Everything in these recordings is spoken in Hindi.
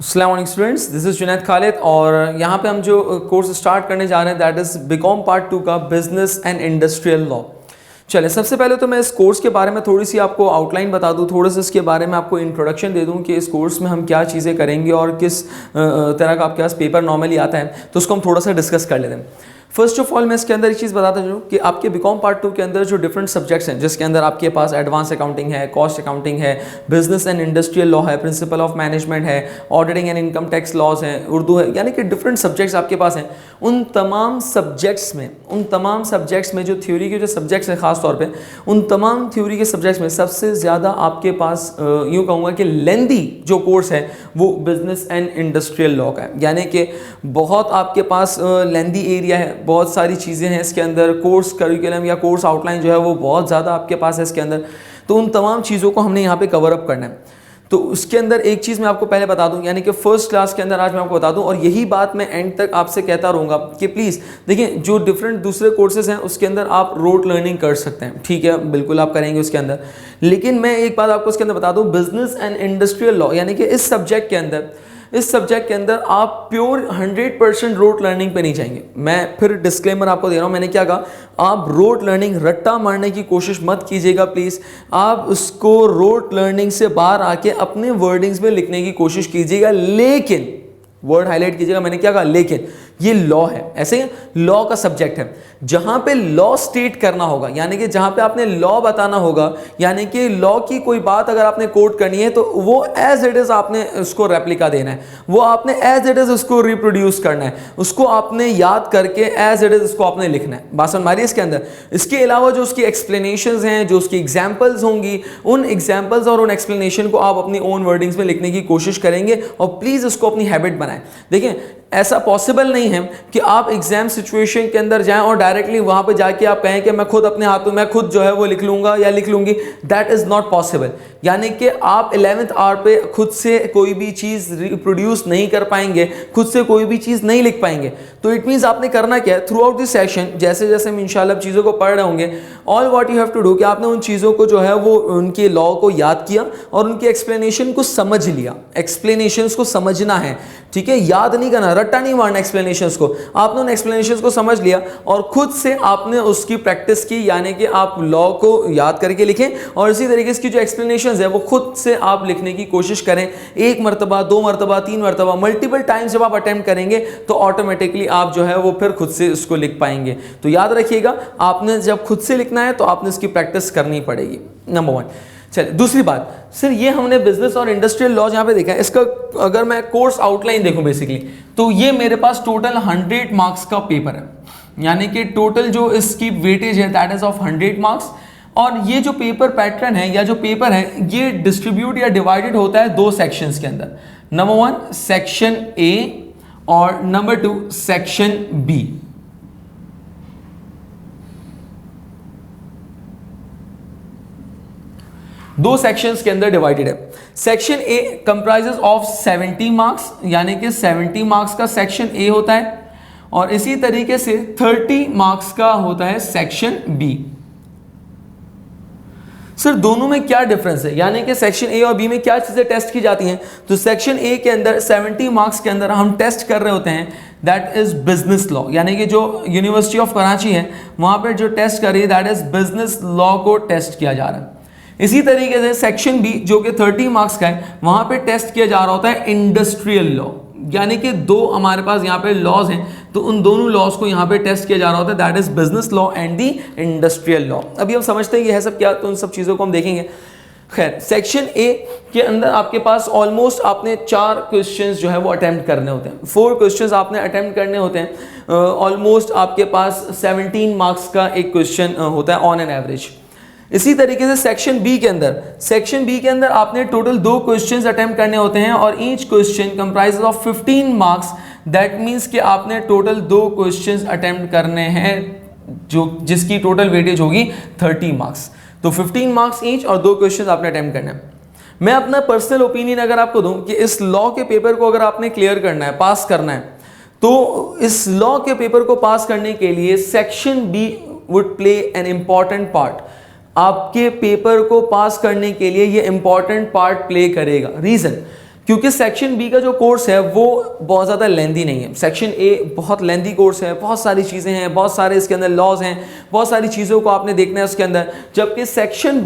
अस्सलाम वालेकुम students, this is Junaid Khalid और यहाँ पे हम जो कोर्स स्टार्ट करने जा रहे हैं दैट इज़ बीकॉम पार्ट 2 का बिजनेस एंड इंडस्ट्रियल लॉ। चलिए, सबसे पहले तो मैं इस कोर्स के बारे में थोड़ी सी आपको आउटलाइन बता दूँ, थोड़ा सा इसके बारे में आपको इंट्रोडक्शन दे दूँ कि इस कोर्स में हम क्या चीज़ें करेंगे और किस तरह का आपके पास पेपर नॉर्मली आता है, तो उसको हम थोड़ा सा डिस्कस कर लेते हैं। फर्स्ट ऑफ ऑल मैं इसके अंदर एक चीज़ बताता हूँ कि आपके बीकॉम पार्ट 2 के अंदर जो डिफरेंट सब्जेक्ट्स हैं, जिसके अंदर आपके पास एडवांस अकाउंटिंग है, कॉस्ट अकाउंटिंग है, बिजनेस एंड इंडस्ट्रियल लॉ है, प्रिंसिपल ऑफ मैनेजमेंट है, auditing and income tax laws हैं, उर्दू है, यानी कि डिफरेंट सब्जेक्ट्स आपके पास हैं। उन तमाम सब्जेक्ट्स में जो थ्योरी के जो सब्जेक्ट्स हैं खास तौर पे, उन तमाम थ्योरी के सब्जेक्ट्स में सबसे ज़्यादा आपके पास यूँ कहूँगा कि लेंदी जो कोर्स है वो बिजनेस एंड इंडस्ट्रियल लॉ का है, यानी कि बहुत आपके पास लेंदी एरिया है, बहुत सारी चीज़ें हैं इसके अंदर, कोर्स करिकुलम या कोर्स आउटलाइन जो है वो बहुत ज़्यादा आपके पास है इसके अंदर। तो उन तमाम चीज़ों को हमने यहाँ पे कवर अप करना है। तो उसके अंदर एक चीज़ मैं आपको पहले बता दूं, यानी कि फर्स्ट क्लास के अंदर आज मैं आपको बता दूं, और यही बात मैं एंड तक आपसे कहता रहूँगा कि प्लीज़ देखिए, जो डिफरेंट दूसरे कोर्सेज हैं उसके अंदर आप रोड लर्निंग कर सकते हैं, ठीक है, बिल्कुल आप करेंगे उसके अंदर, लेकिन मैं एक बात आपको उसके अंदर बता दूँ, बिजनेस एंड इंडस्ट्रियल लॉ यानी कि इस सब्जेक्ट के अंदर आप प्योर 100% रोड लर्निंग पे नहीं जाएंगे। मैं फिर डिस्क्लेमर आपको दे रहा हूँ, मैंने क्या कहा, आप रोड लर्निंग रट्टा मारने की कोशिश मत कीजिएगा प्लीज़। आप उसको रोड लर्निंग से बाहर आके अपने वर्डिंग्स में लिखने की कोशिश कीजिएगा, लेकिन वर्ड हाईलाइट कीजिएगा, मैंने क्या कहा, लेकिन ये लॉ है, ऐसे लॉ का सब्जेक्ट है, जहां पे लॉ स्टेट करना होगा, यानी कि जहां पे आपने लॉ बताना होगा, यानी कि लॉ की कोई बात अगर आपने कोट करनी है तो वो एज इट इज आपने उसको रेप्लिका देना है, वो आपने एज इट इज उसको रिप्रोड्यूस करना है, उसको आपने याद करके एज इट इज उसको आपने लिखना है। बात समझ मारिए इसके अंदर। इसके अलावा जो उसकी एक्सप्लेनेशंस हैं, जो उसकी एग्जाम्पल्स होंगी, उन एग्जाम्पल्स और उन एक्सप्लेनेशन को आप अपनी ओन वर्डिंग्स में लिखने की कोशिश करेंगे और प्लीज़ उसको अपनी हैबिट बनाएं। देखिए, ऐसा पॉसिबल नहीं है कि आप एग्जाम सिचुएशन के अंदर जाएं और डायरेक्टली वहां पे जाके आप कहें कि मैं खुद अपने हाथों में खुद जो है वो लिख लूंगा या लिख लूंगी। That is not possible. यानी कि आप 11th आवर पे खुद से कोई भी चीज रिप्रोड्यूस नहीं कर पाएंगे, खुद से कोई भी चीज नहीं लिख पाएंगे। तो इट मींस आपने करना क्या है, थ्रू आउट दिस सेशन जैसे जैसे हम इंशाल्लाह चीज़ों को पढ़ रहे होंगे, all what you have to do कि आपने उन चीज़ों को जो है वो उनके लॉ को याद किया और उनके एक्सप्लेनेशन को समझ लिया। एक्सप्लेनेशंस को समझना है, ठीक है, याद नहीं करना, रट्टा नहीं मारना एक्सप्लेनेशंस को। आपने उन एक्सप्लेनेशंस को समझ लिया और खुद से आपने उसकी प्रैक्टिस की, यानी कि आप लॉ को याद करके लिखें और इसी तरीके से जो एक्सप्लेनेशंस है वो खुद से आप लिखने की कोशिश करें। एक मरतबा, 2 मरतबा, 3 मरतबा, मल्टीपल टाइम्स जब आप अटेम्प्ट करेंगे तो ऑटोमेटिकली आप जो है वो फिर खुद से उसको लिख पाएंगे। तो याद रखिएगा, आपने जब खुद से लिखना है तो आपने इसकी प्रैक्टिस करनी पड़ेगी, नंबर 1। चलिए, दूसरी बात, सर ये हमने बिजनेस और इंडस्ट्रियल लॉज यहाँ पे देखा है, इसका अगर मैं कोर्स आउटलाइन देखूं बेसिकली तो ये मेरे पास टोटल 100 मार्क्स का पेपर है, यानी कि टोटल जो इसकी वेटेज है दैट इज ऑफ 100 मार्क्स। और ये जो पेपर पैटर्न है या जो पेपर है ये डिस्ट्रीब्यूट या डिवाइडेड होता है 2 सेक्शंस के अंदर, नंबर 1 सेक्शन ए और नंबर 2 सेक्शन बी। दो सेक्शंस के अंदर डिवाइडेड है। Section A comprises of 70 marks, यानी कि 70 मार्क्स का सेक्शन ए होता है और इसी तरीके से 30 मार्क्स का होता है सेक्शन बी। सर दोनों में क्या डिफरेंस है, यानी कि सेक्शन ए और बी में क्या चीजें टेस्ट की जाती हैं? तो सेक्शन ए के अंदर 70 मार्क्स के अंदर हम टेस्ट कर रहे होते हैं दैट इज बिजनेस लॉ, यानी कि जो यूनिवर्सिटी ऑफ कराची है वहां पर जो टेस्ट कर रही है दैट इज बिजनेस लॉ को टेस्ट किया जा रहा है। इसी तरीके से सेक्शन बी जो कि 30 मार्क्स का है वहां पे टेस्ट किया जा रहा होता है इंडस्ट्रियल लॉ, यानी कि 2 हमारे पास यहाँ पे लॉज हैं तो उन दोनों लॉज को यहाँ पे टेस्ट किया जा रहा होता है that is business law and the industrial law. अभी हम समझते हैं ये है सब क्या, तो उन सब चीज़ों को हम देखेंगे। खैर, सेक्शन ए के अंदर आपके पास ऑलमोस्ट आपने 4 क्वेश्चंस जो है वो अटेम्प्ट करने होते हैं, 4 क्वेश्चंस आपने अटेम्प्ट करने होते हैं। ऑलमोस्ट आपके पास 17 मार्क्स का एक क्वेश्चन होता है ऑन एन एवरेज। इसी तरीके से सेक्शन बी के अंदर आपने टोटल 2 क्वेश्चंस अटेम्प्ट करने होते हैं और each question comprises of 15 marks. That means कि आपने टोटल 2 क्वेश्चंस अटेम्प्ट करने हैं जो जिसकी टोटल वेटेज होगी 30 मार्क्स। तो 15 मार्क्स ईच और 2 क्वेश्चंस आपने अटेम्प्ट करना है। मैं अपना पर्सनल ओपिनियन अगर आपको दूं कि इस लॉ के पेपर को अगर आपने क्लियर करना है, पास करना है, तो इस लॉ के पेपर को पास करने के लिए section B would play an important part. आपके पेपर को पास करने के लिए ये इंपॉर्टेंट पार्ट प्ले करेगा। रीजन, क्योंकि सेक्शन बी का जो कोर्स है वो बहुत ज़्यादा लेंदी नहीं है। सेक्शन ए बहुत लेंदी कोर्स है, बहुत सारी चीज़ें हैं, बहुत सारे इसके अंदर लॉज हैं, बहुत सारी चीज़ों को आपने देखना है उसके अंदर। जबकि सेक्शन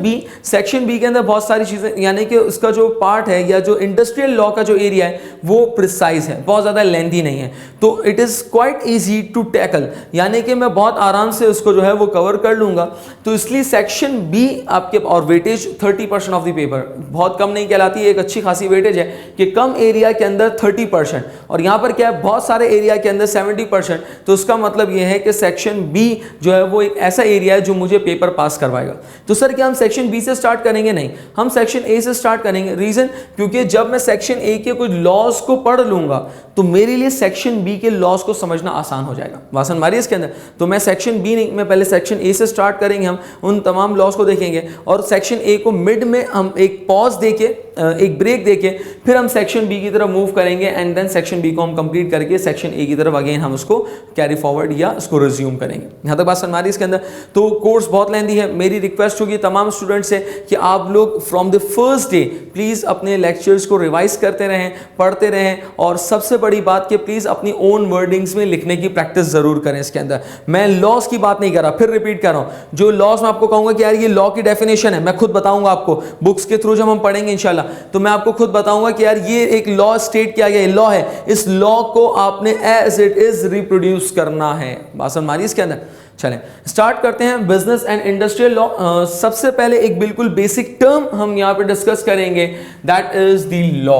बी के अंदर बहुत सारी चीज़ें, यानी कि उसका जो पार्ट है या जो इंडस्ट्रियल लॉ का जो एरिया है वो प्रिसाइज है, बहुत ज़्यादा लेंदी नहीं है, तो it is quite easy to tackle, यानी कि मैं बहुत आराम से उसको जो है वो कवर कर लूँगा। तो इसलिए सेक्शन बी आपके, और वेटेज 30% ऑफ द पेपर, बहुत कम नहीं कहलाती, एक अच्छी खासी वेटेज है कि कम एरिया के अंदर 30%, और यहाँ पर क्या है बहुत सारे एरिया के अंदर 70%। तो उसका मतलब ये है कि सेक्शन बी जो है वो एक ऐसा एरिया है जो मुझे पेपर पास करवाएगा। तो सर क्या हम सेक्शन बी से स्टार्ट करेंगे? नहीं, हम सेक्शन ए से स्टार्ट करेंगे। रीजन, क्योंकि जब मैं सेक्शन ए के कुछ लॉज को पढ़ लूंगा तो मेरे लिए सेक्शन बी के लॉज को समझना आसान हो जाएगा। वासन हमारी इसके अंदर, तो मैं सेक्शन बी नहीं, मैं पहले सेक्शन ए से स्टार्ट करेंगे, हम उन तमाम लॉज को देखेंगे, और सेक्शन ए को मिड में हम एक पॉज देके, एक ब्रेक देके फिर हम सेक्शन बी की तरफ मूव करेंगे, एंड देन सेक्शन बी को हम कंप्लीट करके सेक्शन ए की तरफ अगेन हम उसको कैरी फॉरवर्ड या उसको रिज्यूम करेंगे। यहाँ तक बात हमारी इसके अंदर। तो कोर्स बहुत लेंदी है, मेरी रिक्वेस्ट होगी तमाम स्टूडेंट्स से कि आप लोग from the first day please अपने लेक्चर्स को रिवाइज करते रहें, पढ़ते रहें, और सबसे बड़ी बात कि प्लीज़ अपनी ओन वर्डिंग्स में लिखने की प्रैक्टिस ज़रूर करें। इसके अंदर मैं लॉस की बात नहीं कर रहा, फिर रिपीट कर रहा हूँ, जो लॉस मैं आपको कहूँगा कि यार ये लॉ की डेफिनेशन है, मैं खुद बताऊँगा आपको बुक्स के थ्रू, जब हम पढ़ेंगे इंशाल्लाह तो मैं आपको खुद बताऊँगा कि यार ये एक लॉ स्टेट किया गया लॉ है, इस लॉ को आपने एज इट इज रिप्रोड्यूस करना है। बात समझ मारी इसके अंदर। चलें स्टार्ट करते हैं बिजनेस एंड इंडस्ट्रियल लॉ। सबसे पहले एक बिल्कुल बेसिक टर्म हम यहाँ पे डिस्कस करेंगे, दैट इज द लॉ।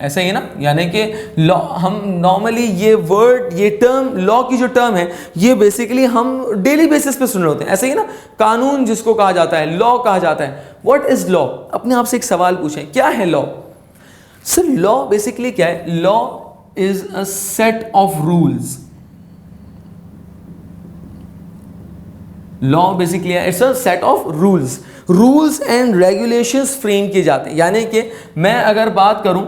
ऐसा ही है ना, यानी कि लॉ, हम नॉर्मली ये वर्ड, ये टर्म, लॉ की जो टर्म है ये बेसिकली हम डेली बेसिस पे सुन रहे होते हैं। ऐसा ही है ना, कानून जिसको कहा जाता है, लॉ कहा जाता है। What is law? अपने आप से एक सवाल पूछें, क्या है लॉ? सर लॉ बेसिकली क्या है? Law is a set of rules. Law basically it's a set of rules. Rules and regulations frame किए जाते हैं, यानी कि मैं अगर बात करूं,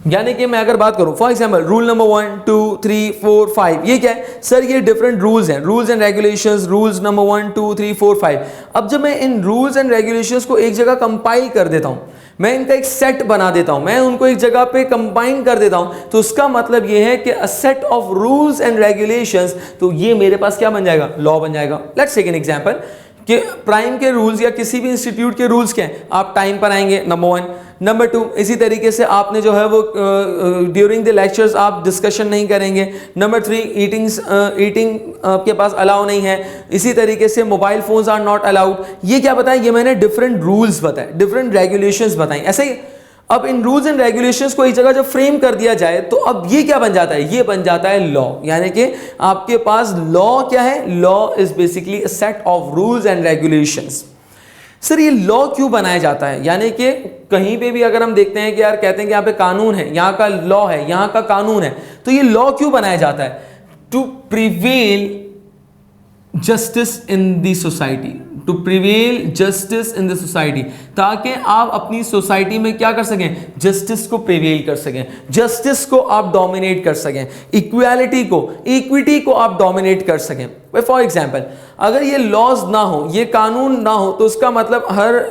यानी कि मैं अगर बात करूं फॉर एग्जांपल रूल नंबर 1 2 3 4 5, ये क्या है सर? ये डिफरेंट रूल्स हैं, rules and regulations, rules number 1 2 3 4 5। अब जब मैं इन रूल्स एंड रेगुलेशंस को एक जगह कंपाइल कर देता हूं, मैं इनका एक सेट बना देता हूं, मैं उनको एक जगह पे कंबाइन कर देता हूं, तो उसका मतलब ये है कि a set of rules and regulations, तो ये मेरे पास क्या बन जाएगा? लॉ बन जाएगा। लेट्स टेक एन एग्जांपल कि प्राइम के रूल्स या किसी भी इंस्टीट्यूट के रूल्स क्या हैं? आप टाइम पर आएंगे, नंबर 1। नंबर 2, इसी तरीके से आपने जो है वो ड्यूरिंग द लेक्चर्स आप डिस्कशन नहीं करेंगे। नंबर 3, ईटिंग आपके पास अलाउ नहीं है। इसी तरीके से mobile phones are not allowed. ये क्या बताया? ये मैंने डिफरेंट रूल्स बताए, डिफरेंट रेगुलेशंस बताई। ऐसे ही अब इन रूल्स एंड रेगुलेशंस को एक जगह जब फ्रेम कर दिया जाए तो अब ये क्या बन जाता है? ये बन जाता है लॉ। यानी कि आपके पास लॉ क्या है? Law is basically a set of rules and regulations. Sir ये लॉ क्यों बनाया जाता है? यानी कि कहीं पे भी अगर हम देखते हैं कि यार कहते हैं कि यहाँ पे कानून है, यहाँ का लॉ है, यहाँ का कानून है, तो ये लॉ क्यों बनाया जाता है? To prevail justice in the society, to prevail justice in the society, ताकि आप अपनी सोसाइटी में क्या कर सकें? जस्टिस को प्रिवेल कर सकें, जस्टिस को आप डोमिनेट कर सकें, इक्वालिटी को, इक्विटी को आप डोमिनेट कर सकें। फॉर एग्जाम्पल अगर ये लॉज ना हो, ये कानून ना हो, तो उसका मतलब हर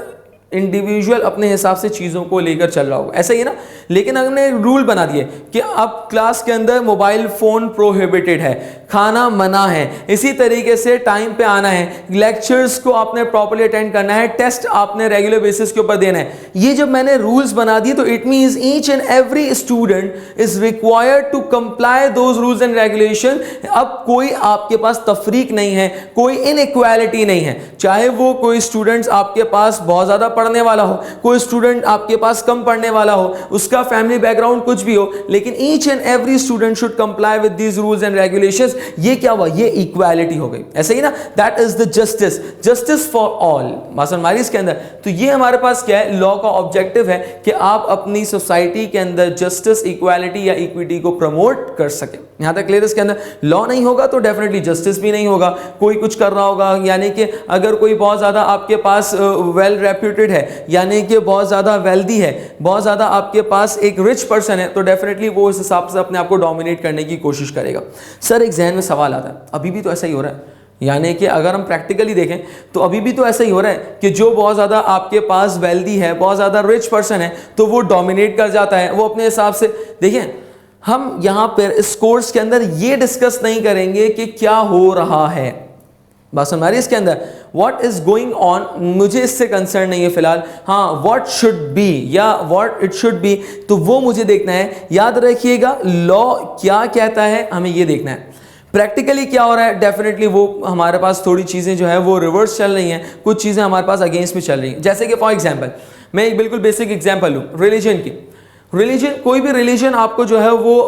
इंडिविजुअल अपने हिसाब से चीज़ों को लेकर चल रहा होगा। ऐसा ही है ना। लेकिन अगर हमने रूल बना दिए कि अब क्लास के अंदर मोबाइल फ़ोन प्रोहिबिटेड है, खाना मना है, इसी तरीके से टाइम पे आना है, लेक्चर्स को आपने प्रॉपर्ली अटेंड करना है, टेस्ट आपने रेगुलर बेसिस के ऊपर देना है, ये जब मैंने रूल्स बना दिए तो it means each and every student is required to comply those rules and regulation. अब कोई आपके पास तफरीक नहीं है, कोई इनइक्वालिटी नहीं है, चाहे वो कोई स्टूडेंट्स आपके पास बहुत ज़्यादा पढ़ने वाला हो, कोई स्टूडेंट आपके पास कम पढ़ने वाला हो, उसका फैमिली बैकग्राउंड कुछ भी हो, लेकिन each and every student should comply with these rules and regulations. ये क्या हुआ? ये इक्वालिटी हो गई। ऐसे ही ना, that is the justice, justice for all. मासन हमारी इसके अंदर, तो ये हमारे पास क्या है? लॉ का ऑब्जेक्टिव है कि आप अपनी सोसाइटी के अंदर जस्टिस, इक्वालिटी या इक्विटी को प्रमोट कर सके। यहां तक क्लियर? इसके अंदर लॉ नहीं होगा तो डेफिनेटली जस्टिस भी नहीं होगा, कोई कुछ कर रहा होगा, यानी कि अगर कोई बहुत ज्यादा आपके पास वेल रेप्यूटेड है, यानी कि बहुत ज्यादा वेल्दी है, बहुत ज्यादा आपके पास एक रिच पर्सन है, तो डेफिनेटली वो इस हिसाब से अपने आप को डोमिनेट करने की कोशिश करेगा। सर एक जहन में सवाल आता है, अभी भी तो ऐसा ही हो रहा है, यानी कि अगर हम प्रैक्टिकली देखें तो अभी भी तो ऐसा ही हो रहा है कि जो बहुत ज़्यादा आपके पास वेल्दी है, बहुत ज़्यादा रिच पर्सन है, तो वो डोमिनेट कर जाता है, वो अपने हिसाब से। देखिए, हम यहाँ पर इस कोर्स के अंदर ये डिस्कस नहीं करेंगे कि क्या हो रहा है, बात समझ आ रही है इसके अंदर, व्हाट इज गोइंग ऑन, मुझे इससे कंसर्न नहीं है फिलहाल। हाँ, व्हाट शुड बी या व्हाट इट शुड बी, तो वो मुझे देखना है। याद रखिएगा, लॉ क्या कहता है हमें ये देखना है। प्रैक्टिकली क्या हो रहा है, डेफिनेटली वो हमारे पास थोड़ी चीज़ें जो है वो रिवर्स चल रही हैं, कुछ चीज़ें हमारे पास अगेंस्ट में चल रही हैं। जैसे कि फॉर एग्जाम्पल मैं एक बिल्कुल बेसिक एग्जाम्पल लूँ रिलीजन की। रिलीजन, कोई भी रिलीजन आपको जो है वो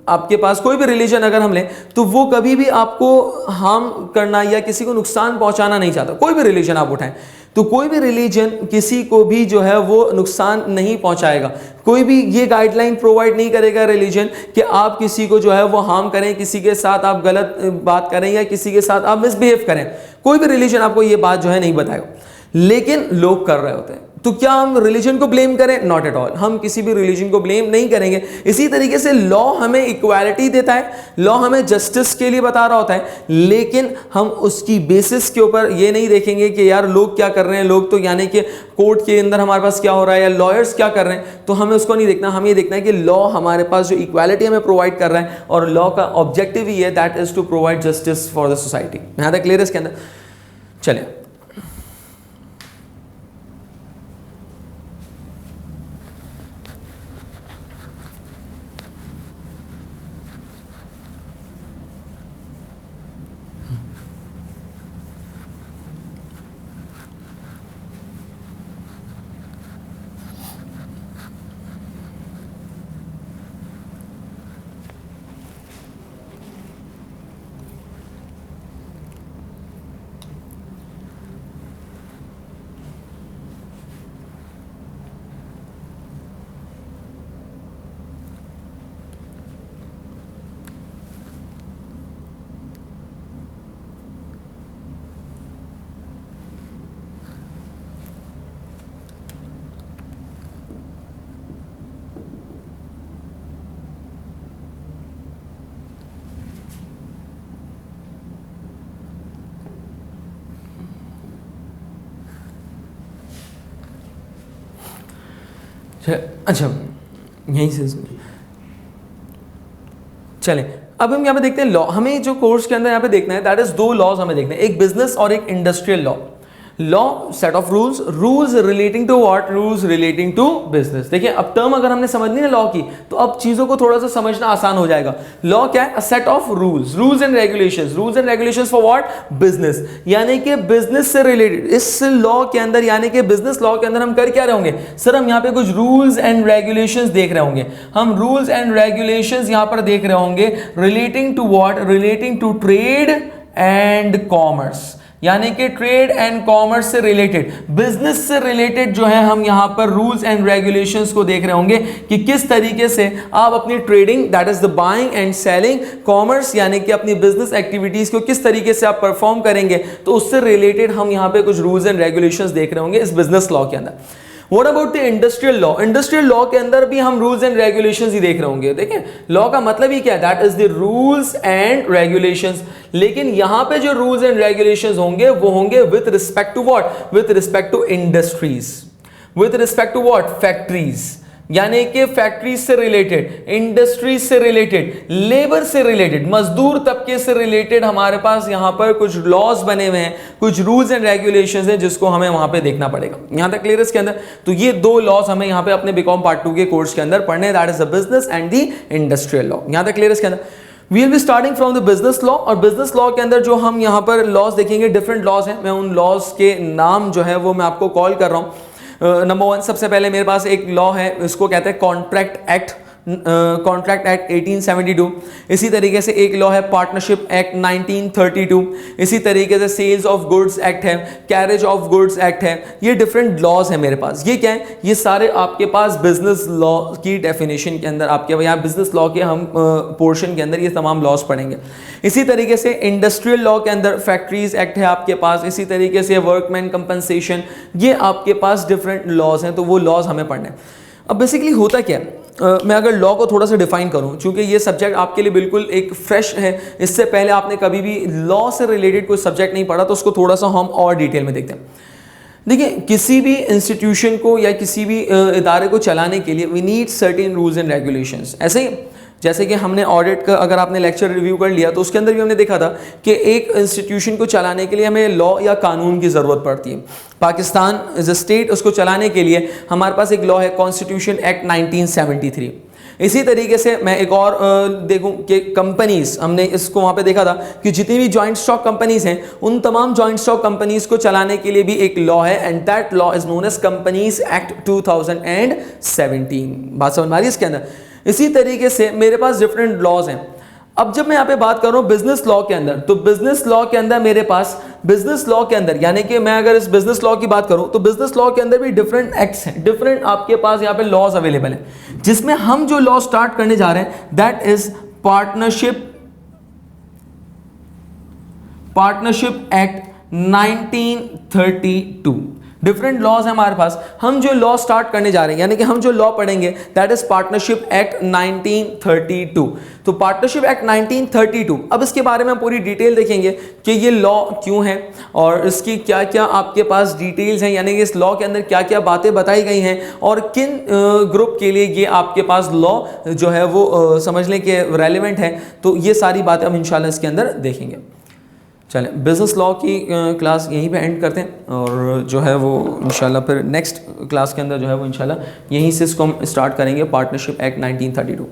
आपके पास कोई भी रिलीजन अगर हम लें तो वो कभी भी आपको हार्म करना या किसी को नुकसान पहुंचाना नहीं चाहता। कोई भी रिलीजन आप उठाएं तो कोई भी रिलीजन किसी को भी जो है वो नुकसान नहीं पहुंचाएगा। कोई भी ये गाइडलाइन प्रोवाइड नहीं करेगा रिलीजन कि आप किसी को जो है वो हार्म करें, किसी के साथ आप गलत बात करें या किसी के साथ आप मिसबिहेव करें। कोई भी रिलीजन आपको ये बात जो है नहीं बताएगा, लेकिन लोग कर रहे होते हैं। तो क्या हम रिलीजन को ब्लेम करें? नॉट एट ऑल, हम किसी भी रिलीजन को ब्लेम नहीं करेंगे। इसी तरीके से लॉ हमें इक्वालिटी देता है, लॉ हमें जस्टिस के लिए बता रहा होता है, लेकिन हम उसकी बेसिस के ऊपर ये नहीं देखेंगे कि यार लोग क्या कर रहे हैं, लोग तो यानी कि कोर्ट के अंदर हमारे पास क्या हो रहा है या लॉयर्स क्या कर रहे हैं, तो हमें उसको नहीं देखना। हमें ये देखना है कि लॉ हमारे पास जो इक्वालिटी हमें प्रोवाइड कर रहा है, और लॉ का ऑब्जेक्टिव ही है that is to provide justice for the society. यहाँ तक क्लियर है इसके अंदर? चलिए, अच्छा यहीं से चलें, अब हम यहाँ पे देखते हैं लॉ। हमें जो कोर्स के अंदर यहाँ पे देखना है दैट इज दो लॉज हमें देखना है, एक बिजनेस और एक industrial law. Law set of rules, rules relating to what, rules relating to business. देखिए, अब टर्म अगर हमने समझनी है लॉ की तो अब चीजों को थोड़ा सा समझना आसान हो जाएगा। लॉ क्या है? A set of rules, rules and regulations, rules and regulations for what? Business, यानी कि बिजनेस से रिलेटेड। इस लॉ के अंदर यानी कि बिजनेस लॉ के अंदर हम कर क्या रहे होंगे सर? हम यहाँ पे कुछ रूल्स एंड रेगुलेशंस देख रहे होंगे। हम रूल्स एंड रेगुलेशंस यहाँ पर देख रहे होंगे relating to what? Relating to trade and commerce, यानी कि ट्रेड एंड कॉमर्स से रिलेटेड, बिजनेस से रिलेटेड जो है हम यहां पर रूल्स एंड रेगुलेशंस को देख रहे होंगे कि किस तरीके से आप अपनी trading that is the buying and selling, commerce यानी कि अपनी बिजनेस एक्टिविटीज को किस तरीके से आप परफॉर्म करेंगे, तो उससे रिलेटेड हम यहां पे कुछ रूल्स एंड रेगुलेशंस देख रहे होंगे इस बिजनेस लॉ के अंदर। What about the industrial law? Industrial law के अंदर भी हम रूल्स एंड रेगुलेशंस ही देख रहे होंगे। देखिए, लॉ का मतलब ही क्या है? That is the rules and regulations. लेकिन यहां पे जो रूल्स एंड रेगुलेशंस होंगे वो होंगे with respect to what? With respect to industries, with respect to what? Factories, यानी कि फैक्ट्रीज से रिलेटेड, इंडस्ट्रीज से रिलेटेड, लेबर से रिलेटेड, मजदूर तबके से रिलेटेड हमारे पास यहां पर कुछ लॉज बने हुए हैं, कुछ रूल्स एंड रेगुलेशंस हैं जिसको हमें वहां पे देखना पड़ेगा। यहां तक क्लियर है इसके अंदर? तो ये दो लॉज हमें यहां पे अपने बीकॉम पार्ट 2 के कोर्स के अंदर पढ़ने, that is the business and the industrial law. यहां तक क्लियर है इसके अंदर? We will be starting from the business law, और बिजनेस लॉ के अंदर जो हम यहाँ पर लॉज देखेंगे, डिफरेंट लॉज हैं। मैं उन लॉज के नाम जो है वो मैं आपको कॉल कर रहा हूँ। नंबर 1, सबसे पहले मेरे पास एक लॉ है, इसको कहते हैं कॉन्ट्रैक्ट एक्ट, कॉन्ट्रैक्ट एक्ट 1872। इसी तरीके से एक लॉ है पार्टनरशिप एक्ट 1932। इसी तरीके से सेल्स ऑफ गुड्स एक्ट है, कैरेज ऑफ गुड्स एक्ट है। ये डिफरेंट लॉज है मेरे पास। ये क्या है? ये सारे आपके पास बिजनेस लॉ की डेफिनेशन के अंदर, आपके यहाँ बिजनेस लॉ के हम पोर्शन के अंदर ये तमाम लॉज पढ़ेंगे। इसी तरीके से इंडस्ट्रियल लॉ के अंदर फैक्ट्रीज एक्ट है आपके पास। इसी तरीके से वर्कमैन कंपनसेशन, ये आपके पास डिफरेंट लॉज हैं, तो वो लॉज हमें पढ़ने हैं। अब बेसिकली होता क्या है, मैं अगर लॉ को थोड़ा सा डिफाइन करूं, चूंकि ये सब्जेक्ट आपके लिए बिल्कुल एक फ्रेश है, इससे पहले आपने कभी भी लॉ से रिलेटेड कोई सब्जेक्ट नहीं पढ़ा, तो उसको थोड़ा सा हम और डिटेल में देखते हैं। देखिए, किसी भी इंस्टीट्यूशन को या किसी भी इदारे को चलाने के लिए we need certain rules and regulations. ऐसे ही जैसे कि हमने ऑडिट का अगर आपने लेक्चर रिव्यू कर लिया तो उसके अंदर भी हमने देखा था कि एक इंस्टीट्यूशन को चलाने के लिए हमें लॉ या कानून की ज़रूरत पड़ती है। पाकिस्तान एज अ स्टेट, उसको चलाने के लिए हमारे पास एक लॉ है कॉन्स्टिट्यूशन एक्ट 1973। इसी तरीके से मैं एक और देखूं कि कंपनीज, हमने इसको वहाँ पे देखा था कि जितनी भी जॉइंट स्टॉक कंपनीज हैं उन तमाम जॉइंट स्टॉक कंपनीज को चलाने के लिए भी एक लॉ है, and that law is known as companies act 2017। बात समझ में आ रही है इसके अंदर? इसी तरीके से मेरे पास डिफरेंट लॉज हैं। अब जब मैं यहाँ पे बात कर रहा हूँ बिजनेस लॉ के अंदर, तो बिजनेस लॉ के अंदर मेरे पास बिजनेस लॉ के अंदर, यानी कि मैं अगर इस बिजनेस लॉ की बात करूँ तो बिजनेस लॉ के अंदर भी डिफरेंट एक्ट्स हैं, डिफरेंट आपके पास यहाँ पे लॉज अवेलेबल हैं, जिसमें हम जो लॉ स्टार्ट करने जा रहे हैं that is partnership act 1932। Different laws है हमारे पास। हम जो लॉ स्टार्ट करने जा रहे हैं, यानी कि हम जो लॉ पढ़ेंगे दैट इज पार्टनरशिप एक्ट 1932। तो पार्टनरशिप एक्ट 1932, अब इसके बारे में हम पूरी डिटेल देखेंगे कि ये लॉ क्यों है और इसकी क्या क्या आपके पास डिटेल्स हैं, यानी कि इस लॉ के अंदर क्या क्या बातें बताई गई हैं और किन ग्रुप के लिए ये आपके पास लॉ जो है वो समझ लें कि रेलिवेंट है। तो ये सारी बातें हम इंशाल्लाह इसके अंदर देखेंगे। चलें, बिज़नेस लॉ की क्लास यहीं पे एंड करते हैं और जो है वो इंशाल्लाह फिर नेक्स्ट क्लास के अंदर जो है वो इंशाल्लाह यहीं से इसको हम स्टार्ट करेंगे, पार्टनरशिप एक्ट 1932।